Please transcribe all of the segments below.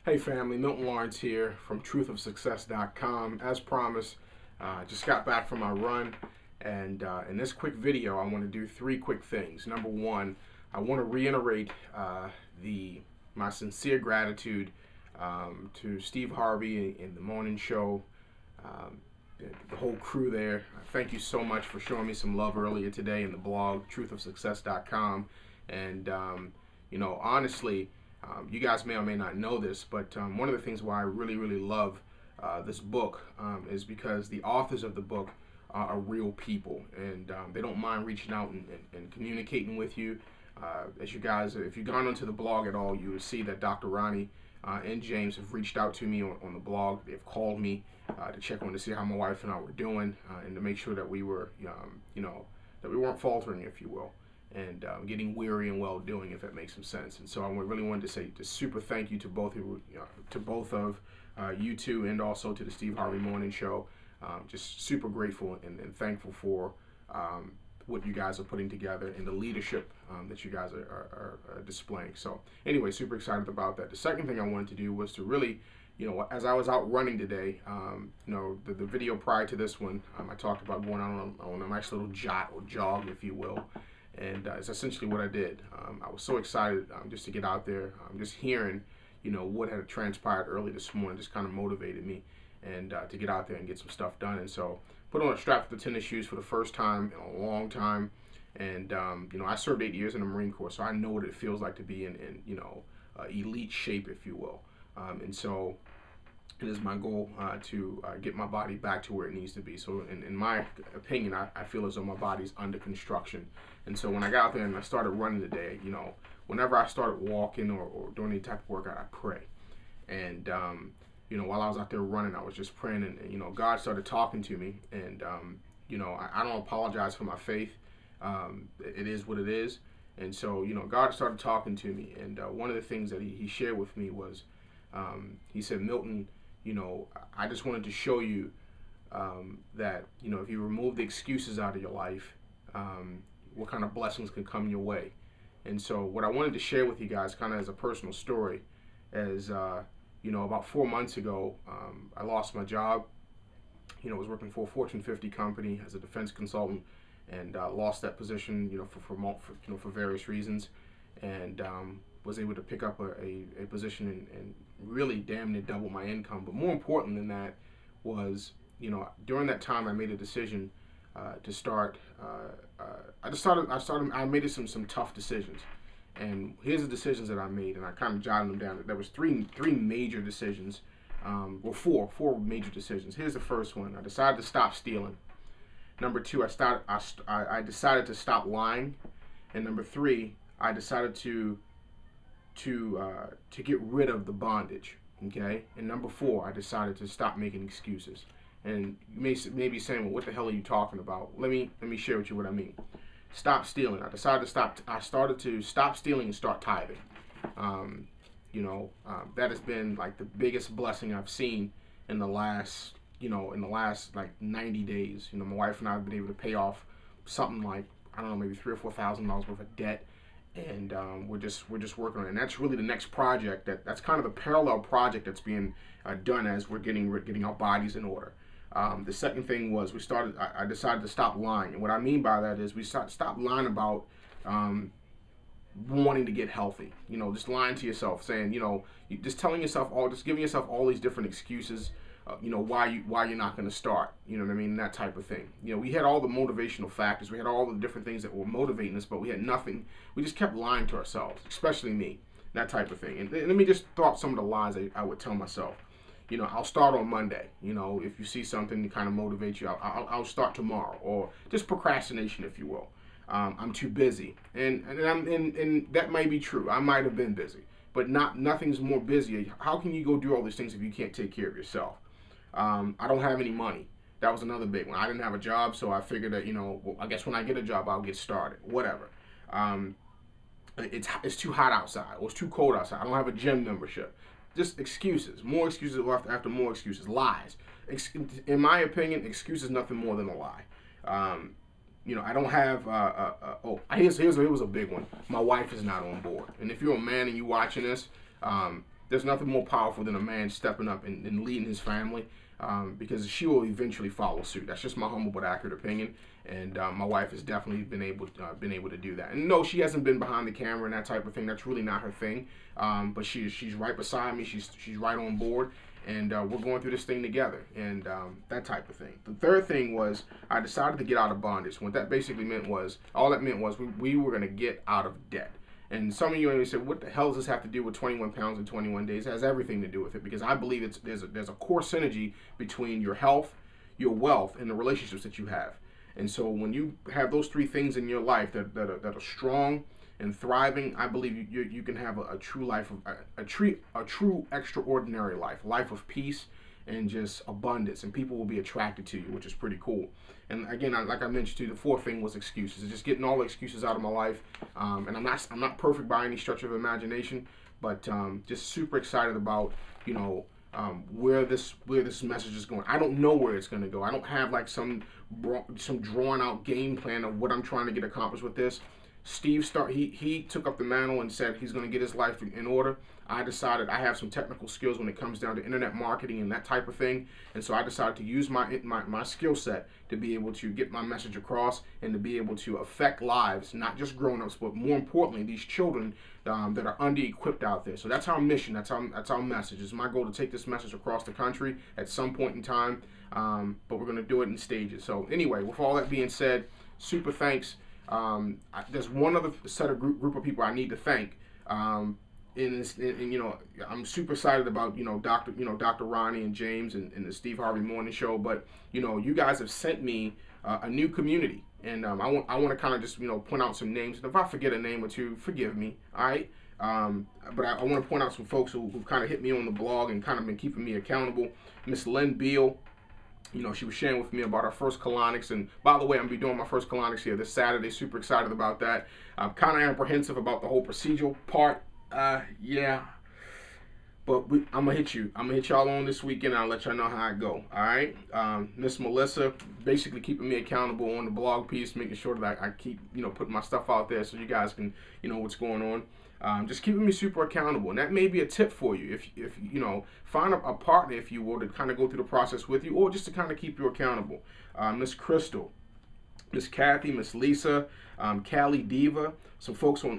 Hey family, Milton Lawrence here from truthofsuccess.com. As promised, just got back from my run, and in this quick video, I want to do three quick things. Number one, I want to reiterate my sincere gratitude to Steve Harvey in the morning show, um, the whole crew there. Thank you so much for showing me some love earlier today in the blog, truthofsuccess.com, and honestly. You guys may or may not know this, but one of the things why I really love this book is because the authors of the book are real people, and they don't mind reaching out and communicating with you. As you guys, if you've gone onto the blog at all, you will see that Dr. Ronnie and James have reached out to me on the blog. They've called me to check on to see how my wife and I were doing, and to make sure that we were, that we weren't faltering, if you will, and getting weary and well doing, if that makes some sense. And so I really wanted to say a super thank you to both of you two, and also to the Steve Harvey Morning Show. Just super grateful and thankful for what you guys are putting together and the leadership that you guys are displaying. So anyway, super excited about that. The second thing I wanted to do was to really, as I was out running today, the video prior to this one, I talked about going on a nice little jog, if you will. And it's essentially what I did. I was so excited just to get out there. Just hearing, what had transpired early this morning just kind of motivated me, and to get out there and get some stuff done. And so put on a strap for the tennis shoes for the first time in a long time. And I served 8 years in the Marine Corps, so I know what it feels like to be in elite shape, if you will. And so it is my goal to get my body back to where it needs to be. So in my opinion, I feel as though my body's under construction. And so when I got out there and I started running today, whenever I started walking or doing any type of workout, I pray. And, while I was out there running, I was just praying, and God started talking to me. And, I don't apologize for my faith. It is what it is. And so, God started talking to me. And one of the things that he shared with me was, he said, Milton, I just wanted to show you that, if you remove the excuses out of your life, what kind of blessings can come your way. And so what I wanted to share with you guys kind of as a personal story is, about 4 months ago, I lost my job. I was working for a Fortune 50 company as a defense consultant, and lost that position, for various reasons, and was able to pick up a position and really damn near double my income. But more important than that was, during that time I made a decision to start. I made some tough decisions, and here's the decisions that I made, and I kind of jotted them down. There was three major decisions, four major decisions. Here's the first one. I decided to stop stealing. Number two, I decided to stop lying, and number three, I decided to get rid of the bondage. Okay, and number four, I decided to stop making excuses. And you may be saying, well, what the hell are you talking about? Let me share with you what I mean. Stop stealing. I started to stop stealing and start tithing. That has been like the biggest blessing I've seen in the last like 90 days. My wife and I have been able to pay off something like, I don't know, maybe $3,000 or $4,000 worth of debt. And we're just working on it. And that's really the next project. That's kind of the parallel project that's being done as we're getting our bodies in order. The second thing was I decided to stop lying. And what I mean by that is we stop lying about wanting to get healthy. Just lying to yourself, saying, just telling yourself just giving yourself all these different excuses, why you're not going to start. You know what I mean? That type of thing. We had all the motivational factors. We had all the different things that were motivating us, but we had nothing. We just kept lying to ourselves, especially me. That type of thing. And let me just throw out some of the lies I would tell myself. I'll start on Monday. If you see something to kind of motivate you, I'll start tomorrow, or just procrastination, if you will. I'm too busy, and that might be true. I might have been busy, but nothing's more busy. How can you go do all these things if you can't take care of yourself? I don't have any money. That was another big one. I didn't have a job, so I figured that well, I guess when I get a job, I'll get started. Whatever. It's too hot outside, or it's too cold outside. I don't have a gym membership. Just excuses, more excuses after more excuses, lies. In my opinion, excuse is nothing more than a lie. I don't have. Here's a big one. My wife is not on board, and if you're a man and you watching this, there's nothing more powerful than a man stepping up and leading his family, because she will eventually follow suit. That's just my humble but accurate opinion. And my wife has definitely been able to do that. And no, she hasn't been behind the camera and that type of thing. That's really not her thing. But she's right beside me. She's right on board, and we're going through this thing together, and that type of thing. The third thing was I decided to get out of bondage. What that basically meant was, all that meant was we were going to get out of debt. And some of you may say, what the hell does this have to do with 21 pounds in 21 days? It has everything to do with it, because I believe there's a core synergy between your health, your wealth, and the relationships that you have. And so when you have those three things in your life that are strong and thriving, I believe you can have a true life of a true extraordinary life of peace and just abundance, and people will be attracted to you, which is pretty cool. And again, like I mentioned to you, the fourth thing was excuses. Just getting all the excuses out of my life. And I'm not perfect by any stretch of imagination, but just super excited about, you know, where this message is going. I don't know where it's going to go. I don't have like some drawn out game plan of what I'm trying to get accomplished with this. Steve he took up the mantle and said he's going to get his life in order. I decided I have some technical skills when it comes down to internet marketing and that type of thing, and so I decided to use my skill set to be able to get my message across and to be able to affect lives, not just grown-ups, but more importantly, these children that are under-equipped out there. So that's our mission. That's our message. It's my goal to take this message across the country at some point in time, but we're going to do it in stages. So anyway, with all that being said, super thanks. There's one other set of group of people I need to thank. And you know, I'm super excited about, Dr. Ronnie and James and the Steve Harvey Morning Show. But you guys have sent me a new community, and I want to kind of just point out some names. And if I forget a name or two, forgive me. All right. But I want to point out some folks who've kind of hit me on the blog and kind of been keeping me accountable. Miss Lynn Beal. She was sharing with me about our first colonics, and by the way, I'm going to be doing my first colonics here this Saturday. Super excited about that. I'm kind of apprehensive about the whole procedural part. Yeah, but I'm going to hit you. I'm going to hit y'all on this weekend, and I'll let y'all know how I go. All right? Miss Melissa, basically keeping me accountable on the blog piece, making sure that I keep, putting my stuff out there so you guys can, what's going on. Just keeping me super accountable, and that may be a tip for you. If find a partner, if you will, to kind of go through the process with you, or just to kind of keep you accountable. Miss Crystal, Miss Kathy, Miss Lisa, Callie Diva, some folks on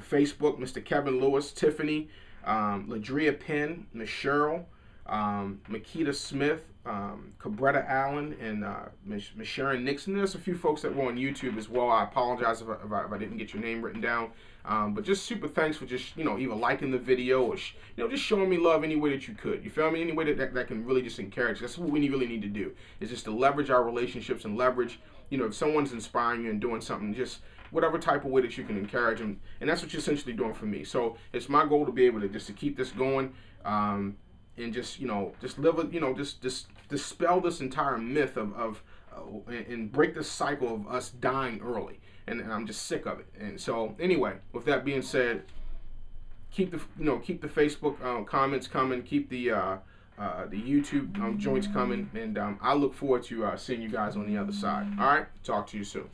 Facebook, Mr. Kevin Lewis, Tiffany, Ladria Penn, Miss Cheryl, Makita Smith, Cabretta Allen, and Miss Sharon Nixon. There's a few folks that were on YouTube as well. I apologize if I didn't get your name written down. But just super thanks for just, either liking the video or, just showing me love any way that you could. You feel me? Any way that can really just encourage. That's what we really need to do, is just to leverage our relationships and leverage, if someone's inspiring you and doing something, just whatever type of way that you can encourage them. And that's what you're essentially doing for me. So it's my goal to be able to just to keep this going, and just, just live, just dispel this entire myth of and break this cycle of us dying early. And I'm just sick of it. And so anyway, with that being said, keep the Facebook comments coming, keep the YouTube joints coming, and I look forward to seeing you guys on the other side. All right, talk to you soon.